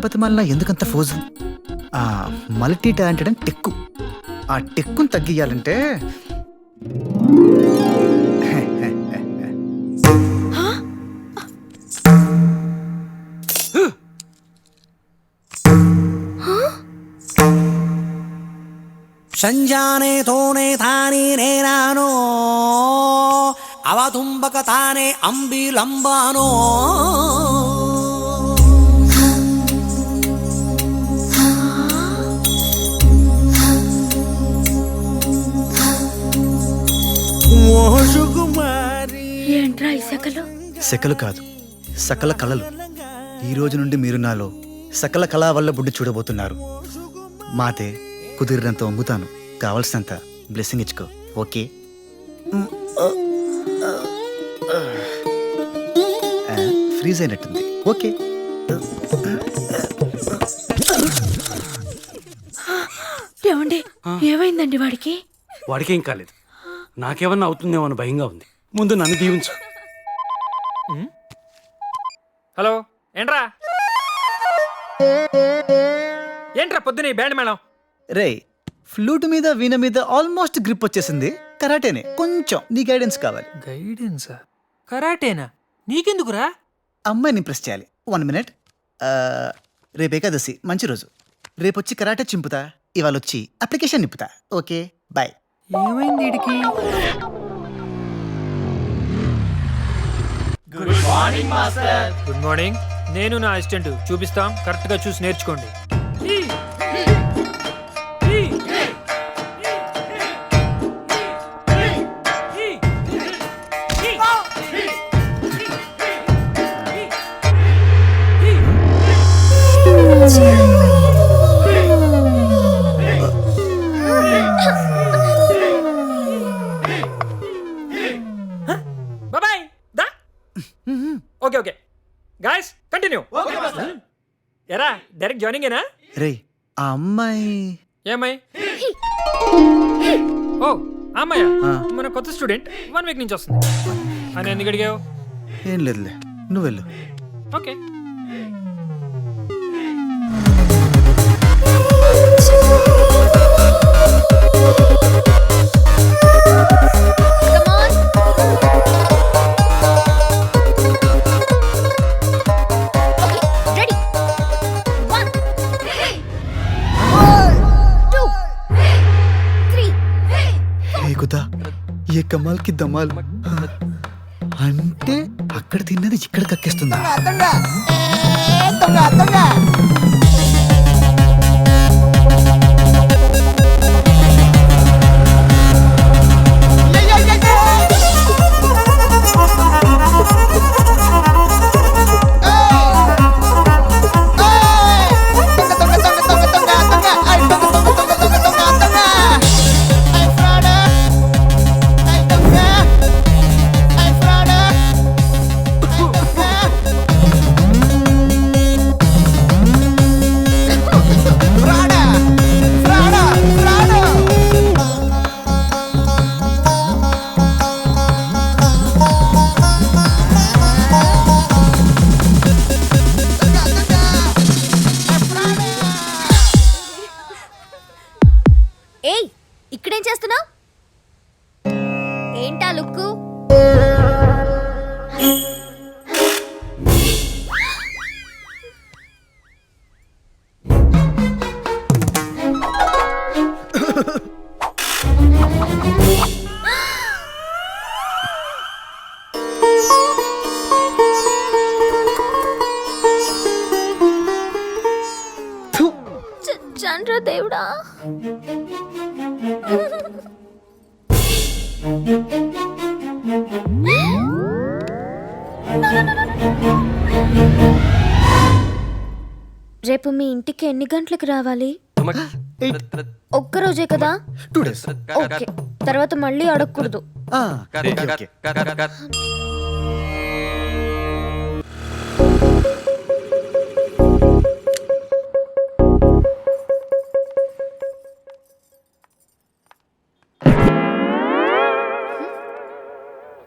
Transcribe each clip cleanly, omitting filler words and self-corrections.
బతిమాలినా ఎందుకంత ఫోజు? ఆ multi talented అని టెక్కు. ఆ టెక్కును తగ్గియాలంటే సంజానే తోనే తానే నేనానో అవతుంబక తానే అంబిలంబానో ఏంట్రా ఈ సెకలు? సెకలు కాదు, సకల కళలు. ఈ రోజు నుండి మీరు నాలో సకల కళా వల్ల బుడ్డి చూడబోతున్నారు. మాతే కుదిరినంత వంగుతాను, కావలసినంత బ్లెస్సింగ్ ఇచ్చుకో. ఓకే? ఫ్రీజ్ అయినట్టుంది. ఓకే. ఏమండి, ఏమైందండి వాడికి? వాడికేం కాలేదు, నాకేమన్నా అవుతుందేమో అని భయంగా ఉంది. ముందు నన్ను దీవించు. హలో, ఏంట్రా పొద్దున బ్యాండ్ మేడం? రే, ఫ్లూట్ మీద వీణ మీద ఆల్మోస్ట్ గ్రిప్ వచ్చేసింది. కరాటేనే, కొంచెం నీ గైడెన్స్ కావాలి. గైడెన్సా? కరాటేనా? నీకెందుకురా? అమ్మాయిని ఇంప్రెస్ చేయాలి. 1 మినిట్. రేపు ఏకాదశి, మంచి రోజు. రేపొచ్చి కరాటే చింపుతా, ఇవాళ వచ్చి అప్లికేషన్ నింపుతా. Okay, bye. ఏమైంది వీడికి? Good morning. నేను నా అసిస్టెంట్ చూపిస్తాం, కరెక్ట్ గా చూసి నేర్చుకోండి. Bye. Okay okay guys, continue. ఎరా డైరెక్ట్ జాయినింగేనా? రే, ఆ అమ్మాయి ఏమై? ఓ అమ్మాయ, ఆ. మన కొత్త స్టూడెంట్, 1 వీక్ నుంచి వస్తుంది. అని ఎందుకు అడిగావు? ఏం లేదులే, నువ్వు వెళ్ళు. ఓకే. ఏ కమాల్కి దమాల్ అంటే అక్కడ తిన్నది ఇక్కడ కక్కేస్తుందా? ఏయ్, ఇక్కడేం చేస్తున్నావు? ఏంటా లుక్కు? చంద్ర దేవుడా, రేపు మీ ఇంటికి ఎన్ని గంటలకు రావాలి? ఒక్కరోజే కదా? 2 days. ఓకే, తర్వాత మళ్ళీ అడగకూడదు. ఓకే.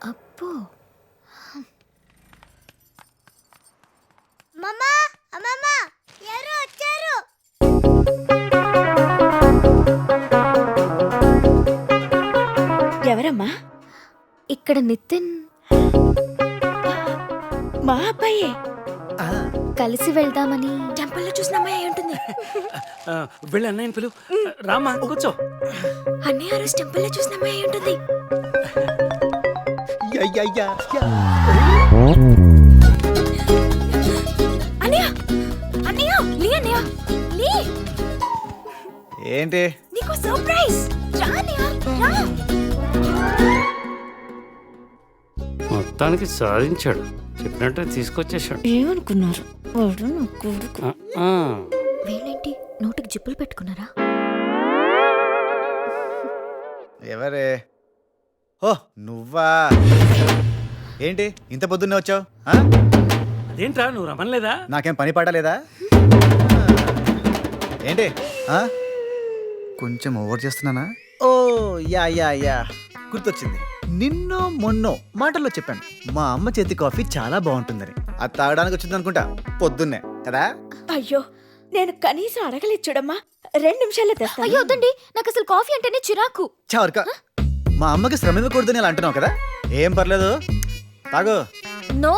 అబ్బో, అమ్మమ్మ, అమ్మమ్మ, ఎవరు? ఎవరమ్మా? ఇక్కడ నితిన్ మా అబ్బాయే. కలిసి వెళ్దామని. టెంపుల్లో చూసిన అమ్మాయి అయి ఉంటుంది. వెళ్ళి అన్నయ్యని పిలు. రామా కూర్చో. అన్నయ్య ఆ రోజు టెంపుల్లో చూసిన అమ్మాయి అయి ఉంటుంది. అన్నయ్య అన్నయ్య లీ అన్నయ్య లీ, ఏంటి? నీకు సర్ప్రైజ్. రా అన్నయ్య రా. మొత్తానికి సాధించాడు. చెప్పినట్టే తీసుకొచ్చేసాడు. ఏమనుకున్నారు వాడు నా కొడుకు. ఆ, వీళ్ళేంటి నోటికి జిప్పులు పెట్టుకున్నారా? ఎవరే? ఓ నువ్వా? ఏంటి ఇంత పొద్దున్నే వచ్చావు? అదేంట్రా నువ్వు రమ్మలేదా? నాకేం పని పాట లేదా? ఏంటి కొంచెం ఓవర్ చేస్తున్నానా? ఓ యా యా యా గుర్తొచ్చింది. నిన్నో మొన్నో మాటల్లో చెప్పాను మా అమ్మ చేతి కాఫీ చాలా బాగుంటుందని. అది తాగడానికి వచ్చింది అనుకుంటా పొద్దున్నే కదా. అయ్యో నేను కనీసం అడగలేదు చూడమ్మా. 2 నిమిషాల్లో తెస్తా. అయ్యో వద్దండి, నాకు అసలు కాఫీ అంటేనే చిరాకు. చవరక మా అమ్మకి శ్రమ ఇవ్వకూడదని అలా అంటున్నావు కదా. ఏం పర్లేదు తాగు. నో.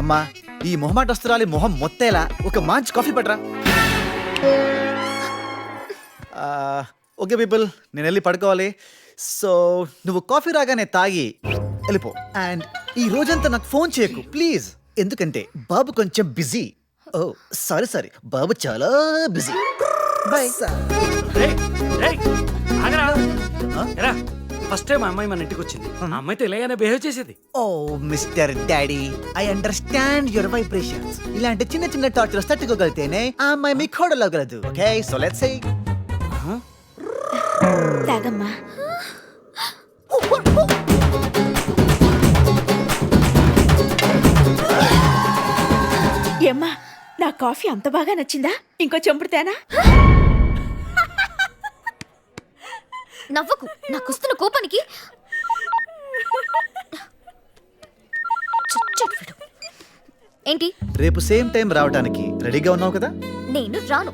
అమ్మా ఈ మొహమాటస్తురాలి మొహం మొత్తేలా ఒక మంచి కాఫీ పట్రా. ఓకే పీపుల్, నేను వెళ్ళి పడుకోవాలి. సో నువ్వు కాఫీ రాగానే తాగి వెళ్ళిపో. అండ్ ఈ రోజంతా నాకు ఫోన్ చేయకు ప్లీజ్, ఎందుకంటే బాబు కొంచెం బిజీ. ఓ సారీ బాబు చాలా బిజీ. బాయ్. ఫస్ట్ టైం అమ్మాయి మన ఇంటికి వచ్చింది. ఆ అమ్మాయితో ఇలాగనే బిహేవ్ చేసేది. Oh mister daddy, I understand your vibrations. ఇలాంటి చిన్న చిన్న టార్చర్స్ తట్టుకోగలితేనే ఆ అమ్మాయి మీ కోడలవగలదు. Okay so let's say. తాగమ్మా. ఏమ్మా నా కాఫీ అంత బాగా నచ్చిందా? ఇంకో చెంపుడుతేనా? నవ్వకు, నాకు వస్తున్న కోపానికి. చచ్చాడు వీడు. ఏంటి? రేపు సేమ్ టైం రావడానికి రెడీగా ఉన్నావు కదా? నేను రాను.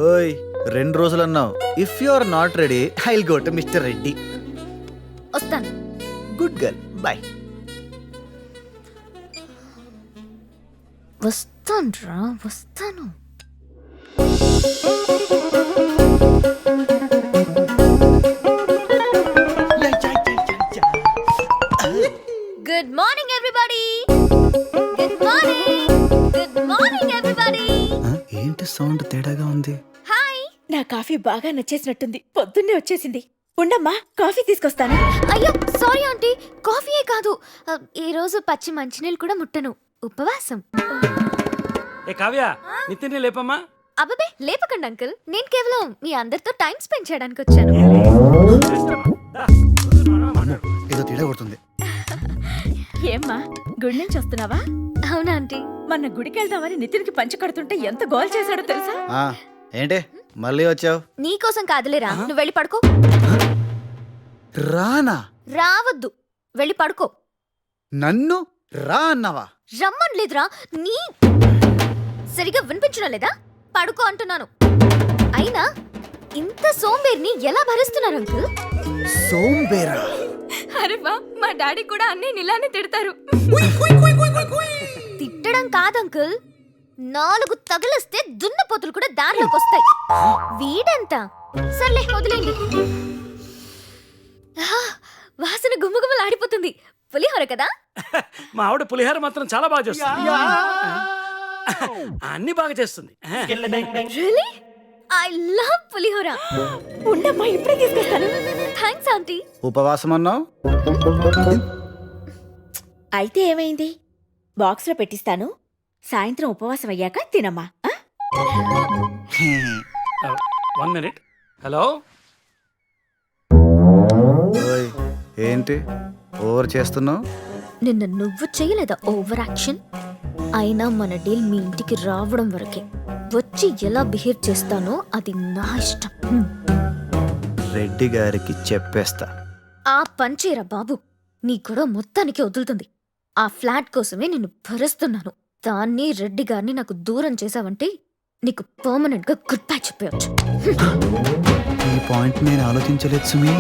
ఓయ్ 2 రోజులు అన్నావు. If you are not ready I will go to mister Reddy. వస్తాను. Good girl, bye. వస్తాను వస్తాను. Good morning everybody. Good morning. Good morning everybody. ఏంటి సౌండ్ తేడాగా ఉంది? హాయ్. నా కాఫీ బాగా నచ్చేసినట్టుంది. పొద్దున్నే వచ్చేసింది. ఉండమ్మా కాఫీ తీసుకొస్తాను. అయ్యో సారీ ఆంటీ, కాఫీయే కాదు ఈ రోజు పచ్చి మంచినీళ్ళు కూడా ముట్టను. ఉపవాసం. ఏ కావ్య, నితిన్ లేపమ్మా. అబ్బబే లేపకండి అంకుల్, నేను కేవలం మీ అందరితో టైం స్పెండ్ చేయడానికి వచ్చాను. ఏదో తేడా కొడుతుంది. ఏమ్మా గుడి నుంచి వస్తున్నావా? అవునా ఆంటీ? మొన్న గుడికి వెళ్దామని నితిన్కి పంచి కడుతుంటే ఎంత గోల్ చేశాడో తెలుసా? ఏంటి మళ్ళీ వచ్చావు? నీకోసం కాదులేరా, నువ్వు వెళ్ళి పడుకో. రానా? రావద్దు, వెళ్ళి పడుకో. నన్ను రా అన్నావా? రమ్మని లేదురా. నీ సరిగా వినిపించడం లేదా? పడుకో అంటున్నాను. అయినా ఇంత సోంబేర్ని ఎలా భరిస్తున్నారు అంకుల్? సోంబేరా? అరే వా, మా డాడీ కూడా అన్నయ్య ఇలానే తిడతారు. తిట్టడం కాదు అంకుల్, 4 తగిలిస్తే దున్నపోతులు కూడా దారిలోకి వస్తాయి. వీడంతా సర్లే వదిలేండి. వాసన గుమ్మగుమ్మలాడిపోతుంది. పులిహోర కదా? మా ఆవిడ పులిహోర మాత్రం చాలా బాగా చేస్తుంది. అన్ని బాగా చేస్తుంది. రియల్లీ? ఐ లవ్ పులిహోర. ఉండమ్మా ఇప్పుడే తీసుకొస్తాను. Thanks aunty. ఉపవాసం అన్నావు? అయితే ఏమైంది? బాక్స్ లో పెట్టిస్తాను. సాయంత్రం ఉపవాసం అయ్యాక తినమ్మా. 1 minute. హలో. ఓయ్ ఏంటి ఓవర్ చేస్తున్నావు? నిన్న నువ్వు చేయలేదా ఓవర్ యాక్షన్? అయినా మన డీల్ మీ ఇంటికి రావడం వరకే. వచ్చి ఎలా బిహేవ్ చేస్తానో అది నా ఇష్టం. రెడ్డి గారికి చెప్పేస్తా. ఆ పంచేరా బాబు, నీ గొడవ మొత్తానికి వదులుతుంది. ఆ ఫ్లాట్ కోసమే నిన్ను భరిస్తున్నాను. దాన్ని రెడ్డి గారిని నాకు దూరం చేశావంటే నీకు పర్మనెంట్ గా గుడ్ బై చెప్పవచ్చు. ఈ పాయింట్ నేను ఆలోచించలేదు సుమి.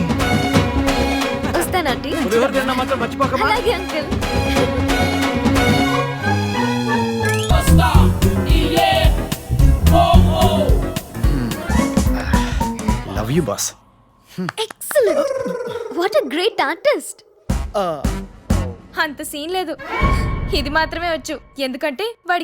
వస్తానంటీ. పులిహోర తిన్నా మాత్రం మర్చిపోకమా. అలాగే uncle. Love you boss. Excellent. What a great artist. అంత సీన్ లేదు, ఇది మాత్రమే వచ్చు. ఎందుకంటే వాడి